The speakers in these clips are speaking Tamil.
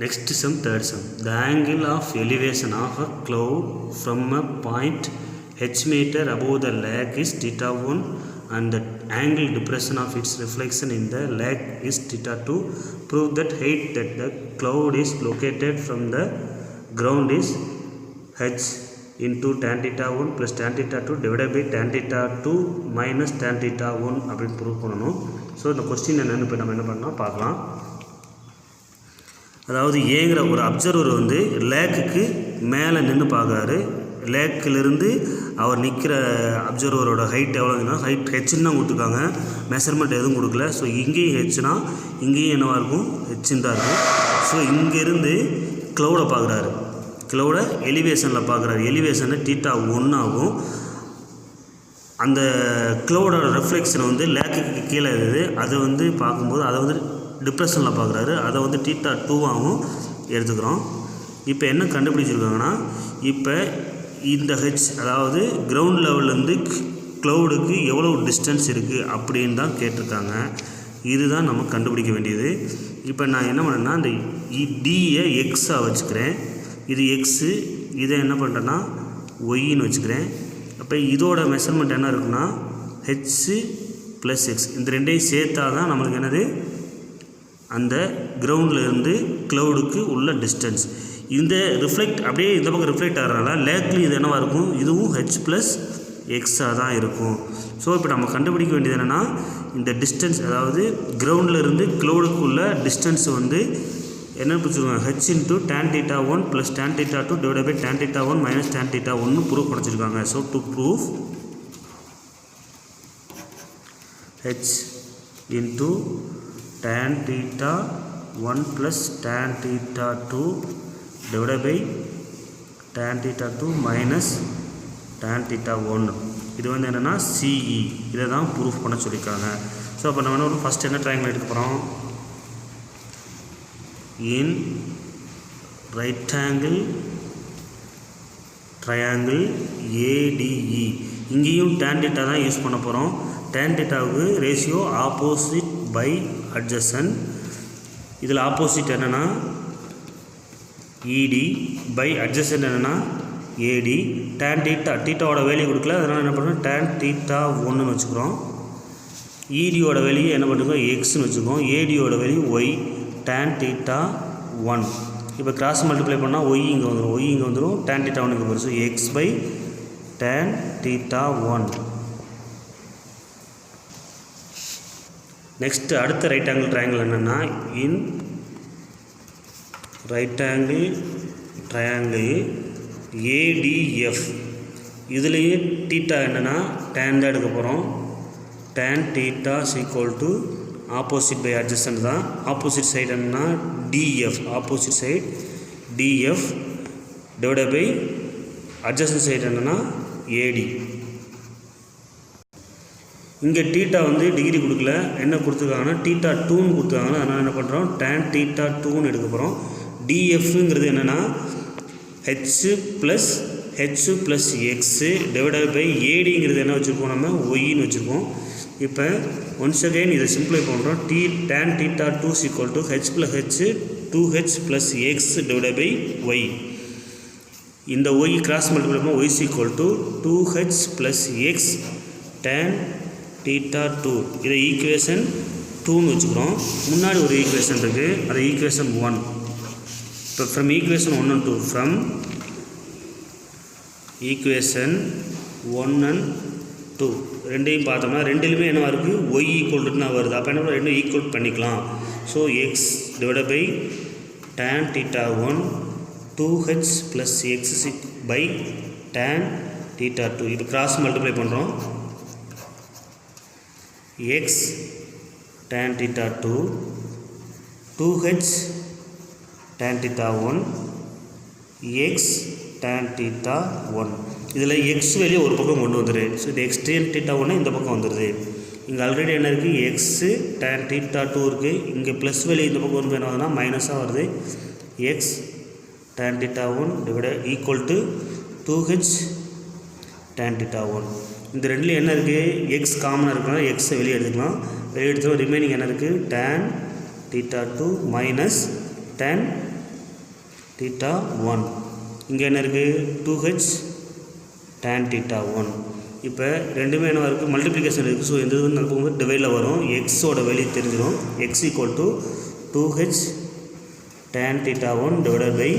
Next sum, third sum. The angle of elevation of a cloud from a point h meter above the lake is theta 1 and the angle depression of its reflection in the lake is theta 2. Prove that height that the cloud is located from the ground is h into tan theta 1 plus tan theta 2 divided by tan theta 2 minus tan theta 1 அப்படின்னு ப்ரூவ் பண்ணணும். ஸோ இந்த கொஸ்டின் என்னென்னு இப்போ நம்ம என்ன பண்ணலாம் பார்க்கலாம். அதாவது ஏங்கிற ஒரு அப்சர்வர் வந்து லேக்குக்கு மேலே நின்று பார்க்குறாரு. லேக்கிலிருந்து அவர் நிற்கிற அப்சர்வரோட ஹைட் எவ்வளோன்னா ஹைட் ஹெச்ன்னு தான் கொடுத்துருக்காங்க, மெஷர்மெண்ட் எதுவும் கொடுக்கல. ஸோ இங்கேயும் ஹெச்னா இங்கேயும் என்னவாக இருக்கும், ஹெச்ன்னு தான் இருக்கும். ஸோ இங்கேருந்து க்ளவுடை பார்க்குறாரு, க்ளவுடை எலிவேஷனில் பார்க்குறாரு. எலிவேஷனில் தீட்டா 1 ஆகும். அந்த க்ளவுடோட ரெஃப்ளெக்ஷன் வந்து லேக்குக்கு கீழே இருக்குது. அதை வந்து பார்க்கும்போது அதை வந்து டிப்ரெஷனில் பார்க்குறாரு. அதை வந்து தீட்டா 2ஆகவும் எடுத்துக்கிறோம். இப்போ என்ன கண்டுபிடிச்சிருக்காங்கன்னா, இப்போ இந்த ஹெச் அதாவது கிரவுண்ட் லெவல்லேருந்து க்ளவுடுக்கு எவ்வளோ டிஸ்டன்ஸ் இருக்குது அப்படின்னு தான் கேட்டிருக்காங்க. இதுதான் நம்ம கண்டுபிடிக்க வேண்டியது. இப்போ நான் என்ன பண்ணேன்னா, இந்த டியை எக்ஸாக வச்சுக்கிறேன். இது எக்ஸு, இதை என்ன பண்ணுறேன்னா ஒய்ன்னு வச்சுக்கிறேன். அப்போ இதோட மெஷர்மெண்ட் என்ன இருக்குன்னா ஹெச்சு ப்ளஸ் எக்ஸ், இந்த ரெண்டையும் சேர்த்தா தான் நம்மளுக்கு என்னது அந்த கிரவுண்ட்லேருந்து க்ளவுடுக்கு உள்ள டிஸ்டன்ஸ். இந்த ரிஃப்ளெக்ட் அப்படியே இந்த பக்கம் ரிஃப்ளெக்ட் ஆகிறனால லேக்லி இது என்னவாக இருக்கும், இதுவும் ஹெச் ப்ளஸ் எக்ஸாக தான் இருக்கும். ஸோ இப்போ நம்ம கண்டுபிடிக்க வேண்டியது என்னென்னா, இந்த டிஸ்டன்ஸ் அதாவது கிரவுண்ட்லேருந்து க்ளவுடுக்கு உள்ள டிஸ்டன்ஸ் வந்து என்ன பிடிச்சிருக்காங்க, H into tan theta 1 plus tan theta 2 divide by tan theta 1 minus tan theta 1 prove பண்ணிச்சிருக்காங்க. So to prove H into tan theta 1 plus tan theta 2 divided by tan theta 2 minus tan theta 1. இது வந்து என்னென்னா CE, இதை தான் ப்ரூஃப் பண்ண சொல்லியிருக்காங்க. ஸோ அப்போ நம்ம என்ன ஃபஸ்ட் என்ன ட்ரையாங்கிள் எடுக்க போகிறோம், in right angle triangle ADE. இங்கேயும் tan theta தான் யூஸ் பண்ண போகிறோம். tan thetaவுக்கு ரேஷியோ ஆப்போசிட் பை அட்ஜசன்ட். இதில் ஆப்போசிட் என்னென்னா ED பை அட்ஜசன்ட் என்னென்னா AD. tan theta தீட்டாவோட வேல்யூ கொடுக்கல, அதனால் என்ன பண்ணுறோம் tan theta 1ன்னு வச்சுக்கிறோம். EDயோட வேல்யூ என்ன பண்ணுறோம் எக்ஸ்ன்னு வச்சுக்கோம். ADயோட வேல்யூ ஒய் tan theta 1. இப்போ கிராஸ் மல்டிப்ளை பண்ணால் ஒய் இங்கே வந்துடும், ஒய் இங்கே வந்துடும், tan theta 1 இங்கே வரும். So x by tan theta 1. Next அடுத்த ரைட் ஆங்கிள் ட்ரையாங்கிள் என்னென்னா, in right angle triangle ADF. இதுலேயே தீட்டா என்னென்னா டேன் தான் எடுக்க போகிறோம். tan theta equal to opposite by adjacent தான். ஆப்போசிட் சைடு என்னென்னா DF, opposite side DF divide by adjacent side என்னென்னா AD. இங்கே தீட்டா வந்து டிகிரி கொடுக்கல, என்ன கொடுத்துருக்காங்கன்னா தீட்டா 2ன்னு கொடுத்துருக்காங்க. அதனால் என்ன பண்ணுறோம் tan theta 2ன்னு எடுக்க போகிறோம். DFங்கிறது என்னென்னா ஹெச்சு ப்ளஸ் எக்ஸு டிவைடட் பை ADங்கிறது என்ன வச்சுருக்கோம், நம்ம ஒய்ன்னு வச்சுருக்கோம். இப்போ ஒன்ஸ் அகெயின் இதை சிம்பிளை பண்ணுறோம். tan theta 2 equal to h plus h 2h plus x divided by y. இந்த ஒய் கிராஸ் மல்டிப்ளை பண்ணால் y equal to 2h plus x tan theta 2. இதை ஈக்குவேஷன் 2ன்னு வச்சுக்கிறோம். முன்னாடி ஒரு ஈக்குவேஷன் இருக்குது, அது ஈக்குவேஷன் 1. இப்போ from equation 1 and 2, from equation 1 and 2 ரெண்டையும் பார்த்தோம்னா ரெண்டுலேயுமே என்னவா இருக்குது, ஒய் ஈக்குவல்ட்டுன்னு தான் வருது. அப்போ என்ன ரெண்டும் ஈக்குவல் பண்ணிக்கலாம். So x divide by tan theta 1 2h plus x by tan theta 2. இப்போ கிராஸ் மல்டிப்ளை பண்ணுறோம். x tan theta 2 2h tan theta 1 x tan theta 1. இதில் எக்ஸ் வேல்யூ ஒரு பக்கம் கொண்டு வந்துடுது. ஸோ இது x tan theta 1 இந்த பக்கம் வந்துடுது. இங்கே ஆல்ரெடி என்ன இருக்குது, எக்ஸு tan theta 2 இருக்குது. இங்கே ப்ளஸ் வேல்யூ இந்த பக்கம் வரும்போது என்ன ஆகுதுன்னா மைனஸாக வருது. x tan theta 1 divide equal to 2h tan theta 1. இந்த ரெண்டுலேயும் என்ன இருக்குது, எக்ஸ் காமனாக இருக்குன்னா எக்ஸை வெளியே எடுத்துக்கலாம். வெளியே எடுத்துக்கலாம். ரிமைனிங் என்ன இருக்குது, tan theta 2 minus tan theta 1. இங்கே என்ன இருக்குது 2h tan theta 1. இப்போ ரெண்டுமே என்ன இருக்குது மல்டிப்ளிகேஷன் இருக்குது. ஸோ இந்த இது வந்து நம்ம டிவைடில் வரும். எக்ஸோட வெளியே தெரிஞ்சிடும். X equal to 2h tan theta 1 divided by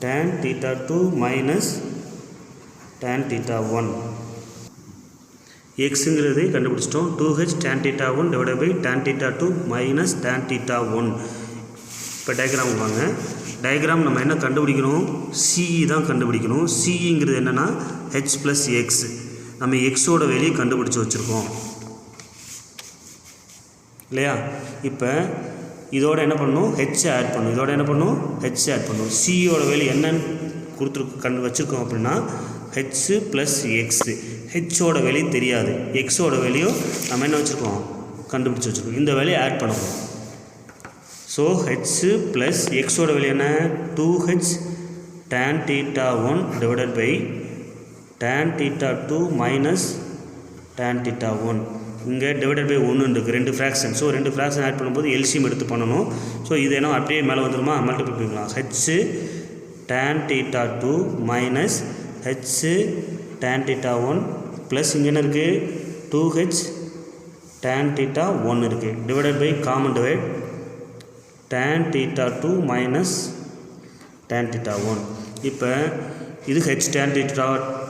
tan theta 2 minus tan theta 1. எக்ஸுங்கிறது கண்டுபிடிச்சிட்டோம். 2h tan theta 1 divided by tan theta 2 minus tan theta 1. இப்போ டயக்ராம் வாங்க. டயக்ராம் நம்ம என்ன கண்டுபிடிக்கணும்? சிஇ தான் கண்டுபிடிக்கணும். சிஇங்கிறது என்னென்னா ஹெச் ப்ளஸ் எக்ஸ். நம்ம எக்ஸோட வெளியே கண்டுபிடிச்சி வச்சுருக்கோம் இல்லையா? இப்போ இதோட என்ன பண்ணணும்? ஹெச் ஆட் பண்ணணும். இதோட என்ன பண்ணணும்? ஹெச் ஆட் பண்ணணும். சிஇயோட வெளியே என்னன்னு வச்சுருக்கோம் அப்படின்னா ஹெச் ப்ளஸ் எக்ஸு. ஹெச்சோட வெளியே தெரியாது. எக்ஸோட வெளியும் நம்ம என்ன வச்சுருக்கோம்? கண்டுபிடிச்சி வச்சுருக்கோம். இந்த வேலையை ஆட் பண்ணணும். ஸோ ஹெச் ப்ளஸ் எக்ஸோட வெளியே என்ன? 2h tan theta 1 divided by tan theta 2 minus tan theta 1. இங்கே டிவைடட் பை 1 இருக்குது. 2 ஃப்ராக்ஷன். ஸோ 2 ஃப்ராக்ஷன் ஆட் பண்ணும்போது எல்சிஎம் எடுத்து பண்ணணும். ஸோ இது என்ன அப்படியே மேலே வந்துடுமா? மல்டிப்ளை பண்ணிக்கலாம். H tan theta 2 minus h tan theta 1 plus இங்கே என்ன இருக்குது? 2h tan theta 1 இருக்குது. Divided by common divide tan theta 2 minus tan theta 1. இப்போ இது h tan theta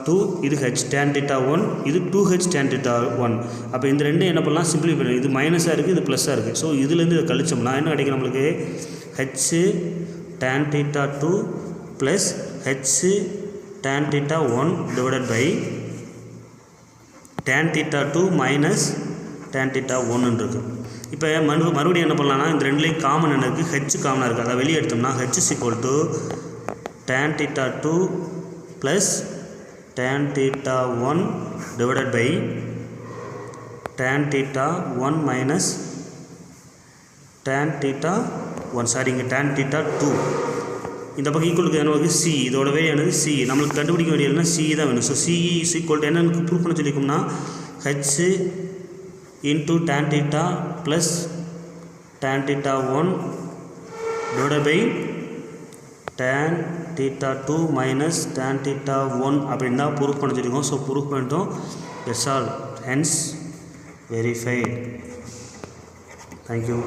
2, இது h tan theta 1, இது 2h tan theta 1. அப்போ இந்த ரெண்டு என்ன பண்ணலாம்? சிம்பிளி பண்ணலாம். இது மைனஸாக இருக்குது, இது ப்ளஸ்ஸாக இருக்குது. ஸோ இதுலேருந்து இதை கழிச்சோம்னா என்ன கிடைக்கும் நம்மளுக்கு? h tan theta 2 plus h tan theta 1 divided by tan theta 2 minus tan theta 1 இருக்குது. இப்போ மறுபடியும் என்ன பண்ணலாம்னா இந்த ரெண்டுலேயும் காமன் என்ன இருக்குது? ஹெச் காமனாக இருக்குது. அதை வெளியே எடுத்தோம்னா h is equal to tan theta 2 plus tan theta 1 divided by tan theta 1 minus tan theta 1. Sorry, இங்கே tan theta 2. இந்த பக்கம் ஈக்குவலுக்கு என்ன இருக்குது? சி. இதோட வேலையானது சி. நம்மளுக்கு கண்டுபிடிக்க வேண்டியதுனா சி தான் வேணும். So C is equal to என்னென்னு ப்ரூவ் பண்ண சொல்லிக்கோம்னா H into tan theta plus tan theta 1 divided by tan theta 2 minus tan theta 1 அப்படின்னா ப்ரூஃப் பண்ண சொல்லியிருக்கோம். ஸோ ப்ரூஃப் பண்ணிட்டோம். That's all. Hence verified. Thank you.